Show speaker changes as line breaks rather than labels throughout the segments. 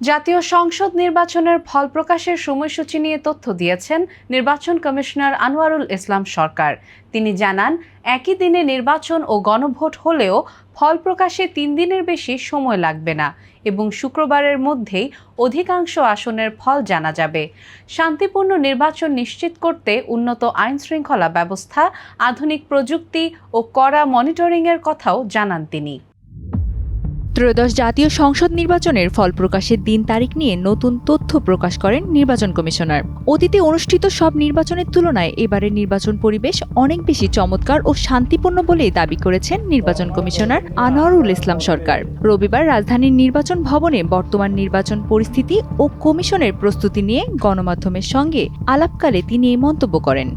জাতীয় সংসদ নির্বাচনের ফল প্রকাশের সময়সূচি নিয়ে তথ্য দিয়েছেন নির্বাচন কমিশনার আনোয়ারুল ইসলাম সরকার। তিনি জানান, একই দিনে নির্বাচন ও গণভোট হলেও ফল প্রকাশে ৩ দিনের বেশি সময় লাগবে না এবং শুক্রবারের মধ্যেই অধিকাংশ আসনের ফল জানা যাবে। শান্তিপূর্ণ নির্বাচন নিশ্চিত করতে উন্নত আইন শৃঙ্খলা ব্যবস্থা, আধুনিক প্রযুক্তি ও কড়া মনিটরিংয়ের কথাও জানান তিনি।
ত্রয়োদশ জাতীয় সংসদ নির্বাচনের ফল প্রকাশের দিন তারিখ নিয়ে নতুন তথ্য প্রকাশ করেন নির্বাচন কমিশনার। অতীতে অনুষ্ঠিত সব নির্বাচনের তুলনায় এবারের নির্বাচন পরিবেশ অনেক বেশি চমৎকার ও শান্তিপূর্ণ বলেই দাবি করেছেন নির্বাচন কমিশনার আনোয়ারুল ইসলাম সরকার। রবিবার রাজধানীর নির্বাচন ভবনে বর্তমান নির্বাচন পরিস্থিতি ও কমিশনের প্রস্তুতি নিয়ে গণমাধ্যমের সঙ্গে আলাপকালে তিনি এই মন্তব্য করেন।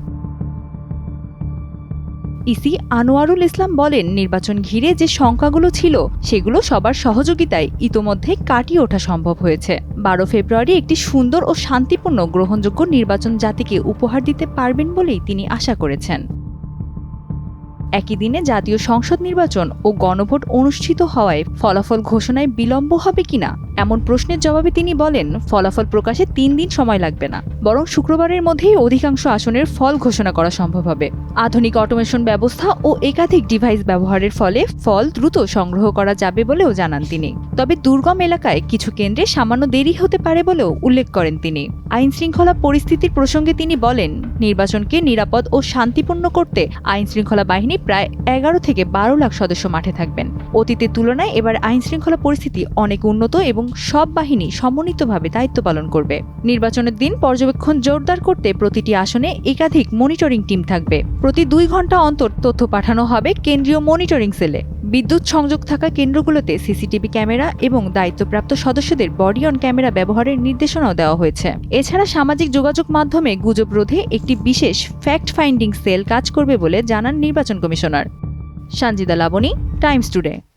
ইসি আনোয়ারুল ইসলাম বলেন, নির্বাচন ঘিরে যে শঙ্কাগুলো ছিল সেগুলো সবার সহযোগিতায় ইতোমধ্যে কাটিয়ে ওঠা সম্ভব হয়েছে। 12 ফেব্রুয়ারি একটি সুন্দর ও শান্তিপূর্ণ গ্রহণযোগ্য নির্বাচন জাতিকে উপহার দিতে পারবেন বলেই তিনি আশা করেছেন। একই দিনে জাতীয় সংসদ নির্বাচন ও গণভোট অনুষ্ঠিত হওয়ায় ফলাফল ঘোষণায় বিলম্ব হবে কিনা এমন প্রশ্নের জবাবে তিনি বলেন, ফলাফল প্রকাশে 3 দিন সময় লাগবে না, বরং শুক্রবারের মধ্যেই অধিকাংশ আসনের ফল ঘোষণা করা সম্ভব হবে। আধুনিক অটোমেশন ব্যবস্থা ও একাধিক ডিভাইস ব্যবহারের ফলে ফল দ্রুত সংগ্রহ করা যাবে বলেও জানান তিনি। তবে দুর্গম এলাকায় কিছু কেন্দ্রে সামান্য দেরি হতে পারে বলেও উল্লেখ করেন তিনি। আইন শৃঙ্খলা পরিস্থিতির প্রসঙ্গে তিনি বলেন, নির্বাচনকে নিরাপদ ও শান্তিপূর্ণ করতে আইন শৃঙ্খলা বাহিনী প্রায় 11 থেকে 12 লাখ সদস্য মাঠে থাকবেন। অতীতের তুলনায় এবার আইন শৃঙ্খলা পরিস্থিতি অনেক উন্নত এবং সব বাহিনী সমন্বিতভাবে দায়িত্ব পালন করবে। নির্বাচনের দিন পর্যবেক্ষণ জোরদার করতে প্রতিটি আসনে একাধিক মনিটরিং টিম থাকবে। প্রতি 2 ঘন্টা অন্তর তথ্য পাঠানো হবে কেন্দ্রীয় মনিটরিং সেলে। বিদ্যুৎ সংযোগ থাকা কেন্দ্রগুলোতে সিসিটিভি ক্যামেরা এবং দায়িত্বপ্রাপ্ত সদস্যদের বডি অন ক্যামেরা ব্যবহারের নির্দেশনাও দেওয়া হয়েছে। এছাড়া সামাজিক যোগাযোগ মাধ্যমে গুজব রোধে একটি বিশেষ ফ্যাক্ট ফাইন্ডিং সেল কাজ করবে বলে জানান নির্বাচন commissioner. Sanjida Laboni, Times today.